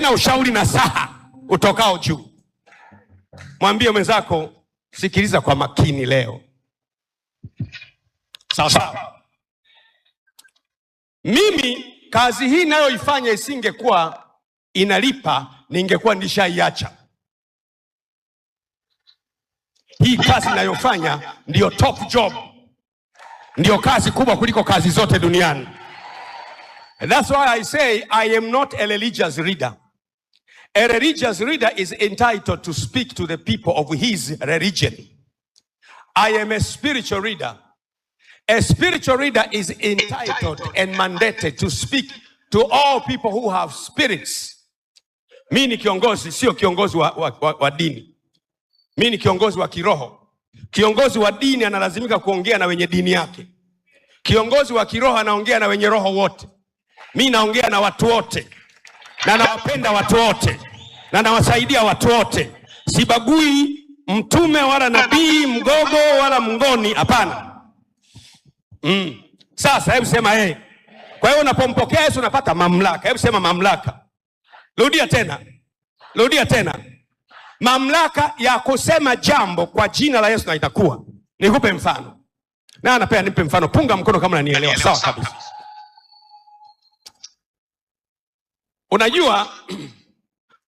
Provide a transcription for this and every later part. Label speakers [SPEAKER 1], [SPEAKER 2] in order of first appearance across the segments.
[SPEAKER 1] tena ushauri na saha utokao juu. Mwambie mwenzako, sikiliza kwa makini leo. Sawa sawa. Mimi kazi hii nayoifanya isingekuwa inalipa, ningekuwa nishaiacha. Hii kazi ninayofanya ndio top job. Ndio kazi kubwa kuliko kazi zote duniani. And that's why I say I am not a religious reader. A religious reader is entitled to speak to the people of his religion. I am a spiritual reader. A spiritual reader is entitled and mandated to speak to all people who have spirits. Mimi ni kiongozi, sio kiongozi wa dini. Mimi ni kiongozi wa kiroho. Kiongozi wa dini analazimika kuongea na wenye dini yake. Kiongozi wa kiroho anaongea na wenye roho wote. Mimi naongea na watu wote. Na nawapenda watu wote. Na nawasaidia watu wote. Sibagui mtume wala nabii, mgogo wala mngoni, hapana. Sasa hebu sema Kwa hiyo unapompokea Yesu unapata mamlaka. Hebu sema mamlaka. Rudia tena. Rudia tena. Mamlaka ya kusema jambo kwa jina la Yesu na itakuwa. Nikupe mfano. Na anapea nipe mfano. Punga mkono kama unanielewa. Sawa kabisa. Unajua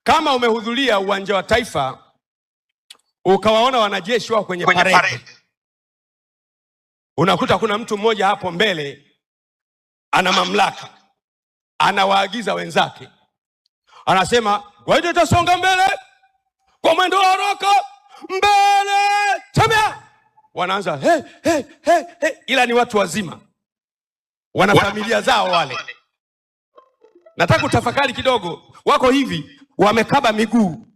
[SPEAKER 1] kama umehudhuria uwanja wa Taifa ukawaona wanajeshi wao kwenye parade. Unakuta kuna mtu mmoja hapo mbele ana mamlaka. Anawaagiza wenzake. Anasema, "Wewe utasonga mbele kwa mwendo wa haraka, mbele, tembea." Wanaanza hey. Ila ni watu wazima. Wana familia zao wale. Nataka utafakari kidogo. Wako hivi, wamekaba miguu.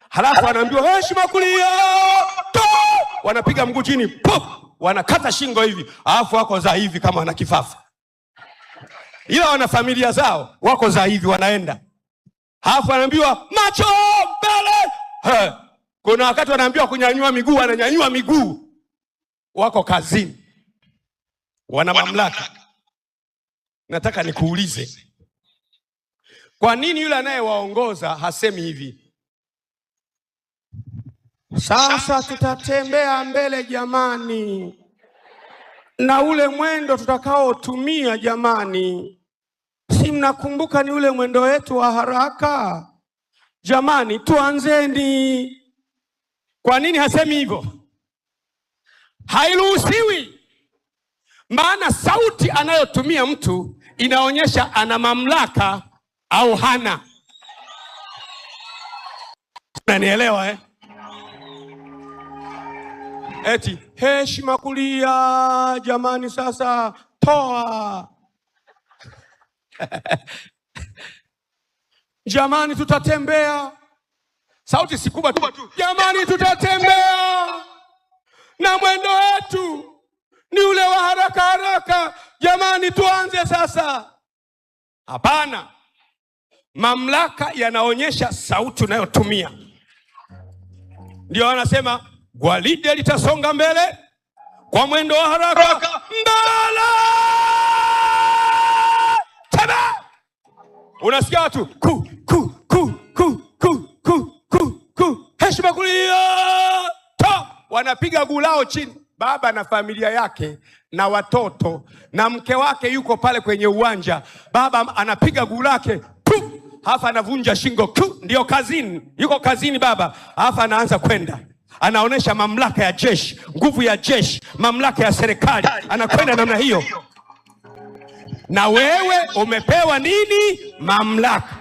[SPEAKER 1] Halafu wanaambiwa, "Heshima kulia." Wanapiga mguu chini, pop, wanakata shingo hivi. Halafu wako za hivi kama wana kifafa. Ila wana familia zao, wako za hivi wanaenda. Halafu wanaambiwa, "Macho mbele." Kuna wakati wanaambiwa kunyanyua miguu, wananyanyua miguu. Wako kazini. Wana mamlaka. Nataka nikuulize. Kwa nini yule anayewaongoza hasemi hivi? "Sasa tutatembea mbele jamani. Na ule mwendo tutakaotumia jamani. Si mnakumbuka ni ule mwendo wetu wa haraka? Jamani tuanzeni." Kwa nini hasemi hivyo? Hairuhusiwi. Maana sauti anayotumia mtu inaonyesha ana mamlaka au hana. Unanielewa Eti heshima kulia jamani, sasa toa. Jamani tutatembea. Sauti si kubwa tu. Jamani tutatembea. Na mwendo wetu ni ule wa haraka haraka. Jamani tuanze sasa. Hapana. Mamlaka yanaonyesha sauti unayotumia. Ndio wanasema gwaride litasonga mbele kwa mwendo wa haraka. Mbele! Tena! Unasikia watu ku. Heshima kulia. Wanapiga gulao chini. Baba na familia yake na watoto na mke wake yuko pale kwenye uwanja. Baba anapiga gulake. Hafa anavunja shingo. Ndio kazini. Yuko kazini baba. Hafa anaanza kwenda. Anaonesha mamlaka ya jeshi, nguvu ya jeshi, mamlaka ya serikali. Anakwenda namna hiyo. Na wewe umepewa nini? Mamlaka.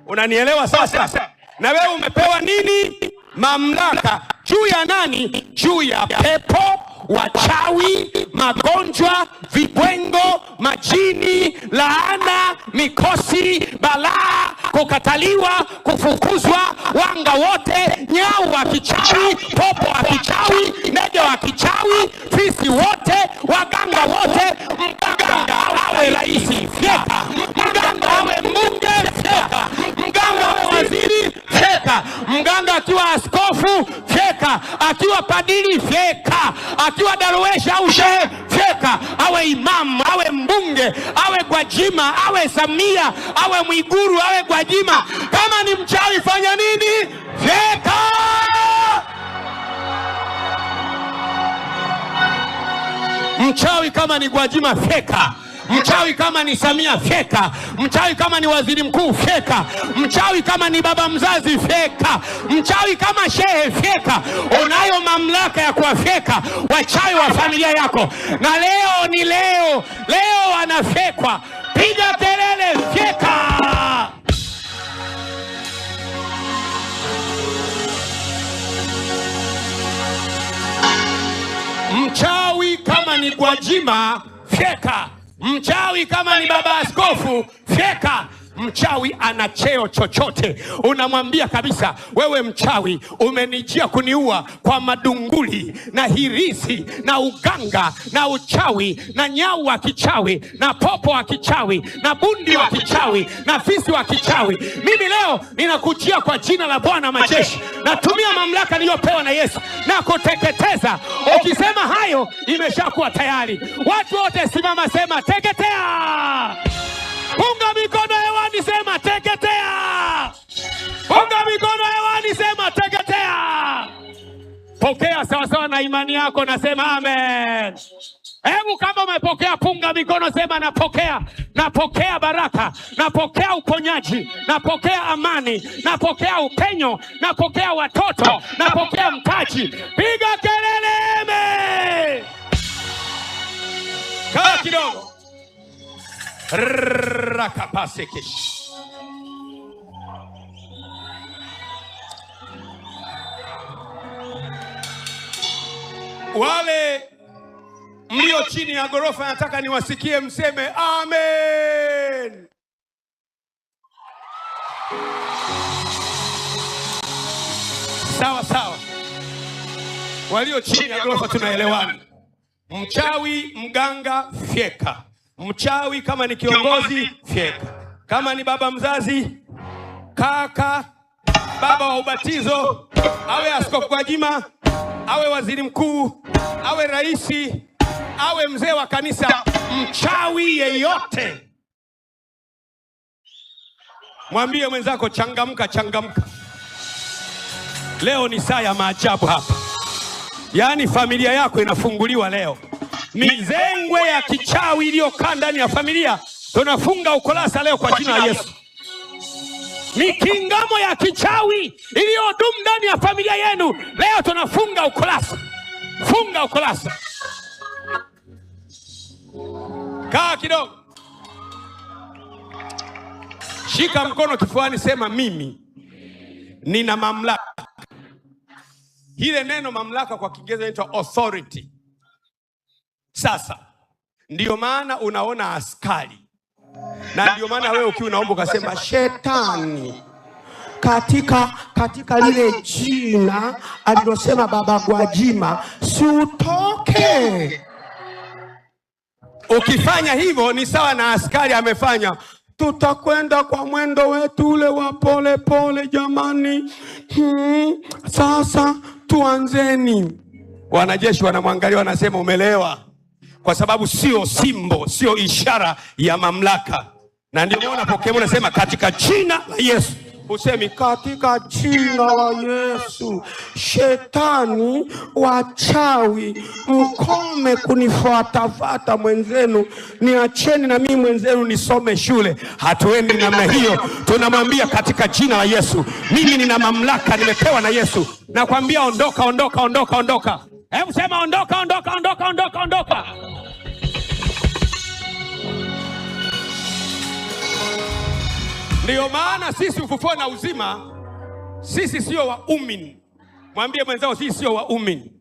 [SPEAKER 1] Unanielewa sasa? Na wewe umepewa nini? Mamlaka. Juu ya nani? Juu ya pepo, wachawi, magonjwa, vibwengo, majini, laana, mikosi, balaa, kukataliwa, kufukuzwa, wanga wote, nyau wa kichawi, popo wa kichawi, ndege wa kichawi, fisi wote, waganga wote. Mganga awe rais, fyeka. Mganga awe mbunge, fyeka. Mganga awe waziri, fyeka. Mganga akiwa askofu, fyeka. Akiwa padiri, fyeka. Akiwa darwesh au shehe, fyeka. Awe imamu, awe mbunge, awe Gwajima, awe Samia, awe Mwiguru, awe Gwajima. Kama Mchawi kama ni Gwajima feka. Mchawi kama ni Samia feka. Mchawi kama ni waziri mkuu feka. Mchawi kama ni baba mzazi feka. Mchawi kama shehe feka. Unayo mamlaka ya kuwafeka wachawi wa familia yako. Na leo ni leo. Leo wanafekwa. Piga kelele, feka. Mchawi kama ni Gwajima feka. Mchawi kama ni baba askofu feka. Mchawi ana cheo chochote, unamwambia kabisa, wewe mchawi umenijia kuniua kwa madunguli na hirisi na uganga na uchawi na nyau wa kichawi na popo wa kichawi na bundi wa kichawi na fisi wa kichawi. Mimi leo ninakujia kwa jina la Bwana majeshi, natumia mamlaka niliyopewa na Yesu na kuteketeza. Ukisema hayo, imeshakuwa tayari. Watu wote simama, sema teketea. Punga mikono hewani, sema teketea. Punga mikono hewani, sema teketea. Pokea sawasawa na imani yako, na sema amen. Hebu kama umepokea, punga mikono, sema napokea. Napokea baraka, napokea uponyaji, napokea amani, napokea upenyo, napokea watoto, napokea mtaji. Piga kelele, amen. Kaa kidogo. Rakapasekesh. Wale mlio chini ya ghorofa, nataka niwasikie mseme amen. Sawa sawa. Walio chini ya ghorofa tunaelewana. Mchawi, mganga, fyeka. Mchawi kama ni kiongozi fyeka. Kama ni baba mzazi, kaka, baba wa ubatizo, awe askofu Gwajima, awe waziri mkuu, awe raisi, awe mzee wa kanisa, mchawi yeyote, mwambie mwenzako changamka, changamka. Leo ni saa ya maajabu hapa. Yaani familia yako inafunguliwa leo. Mizengwe ya kichawi iliyokaa ndani ya familia, tunafunga ukurasa leo kwa jina la Yesu. Mikingamo ya kichawi iliyodumu ndani ya familia yenu, leo tunafunga ukurasa. Funga ukurasa. Kaa kidogo. Shika mkono kifuani, sema mimi nina mamlaka. Hile neno mamlaka kwa Kiingereza inaitwa authority. Sasa ndiyo maana unaona askari, na ndiyo maana wewe ukiwa unaomba ukasema shetani katika lile jina alilosema baba Gwajima, si utoke. Ukifanya hivyo ni sawa na askari amefanya, tutakwenda kwa mwendo wetu ule wa pole pole jamani. Sasa tuanzeni. Wanajeshi wanamwangalia, wanasema umelewa, kwa sababu sio simbo, sio ishara ya mamlaka. Na ndio maana Pokemon unasema katika jina la Yesu. Usemi katika jina la Yesu. Shetani, wachawi, mkome kunifuatafuata mwenzenu, niacheni na mimi mwenzenu nisome shule. Hatuendi namna hiyo. Tunamwambia katika jina la Yesu, mimi nina mamlaka nimepewa na Yesu. Nakwambia ondoka, ondoka, ondoka, ondoka. Hebu sema ondoka, ondoka, ondoka, ondoka, ondoka. Ndiyo maana sisi ufufuo na uzima, sisi sio waumini. Mwambie mwenzao sisi sio waumini.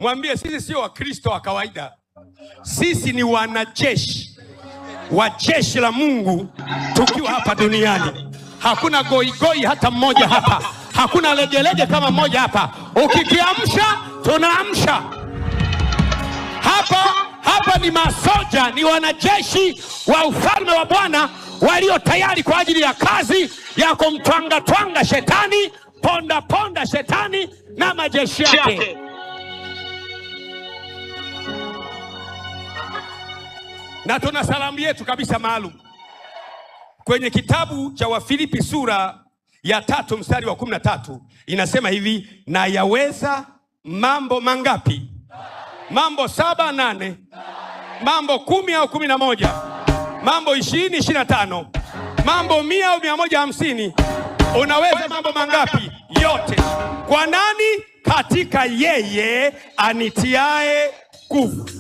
[SPEAKER 1] Mwambie sisi sio Wakristo wa kawaida. Sisi ni wanajeshi wa jeshi la Mungu tukiwa hapa duniani. Hakuna goigoi hata mmoja hapa. Hakuna legelege kama mmoja hapa. Ukikiamsha, tunaamsha. Hapa ni masoja, ni wanajeshi wa ufalme wa Bwana walio tayari kwa ajili ya kazi ya kumtwanga twanga shetani, ponda ponda shetani na majeshi yake. Na tuna salamu yetu kabisa maalum kwenye kitabu cha Wafilipi sura ya 3 mstari wa 13 inasema hivi, na yaweza mambo mangapi? Mambo 7, 8 Mambo 10 au 11, Mambo 20, 25, Mambo 100 au 150. Unaweza mambo mangapi? Yote. Kwa nani? Katika yeye anitiae nguvu.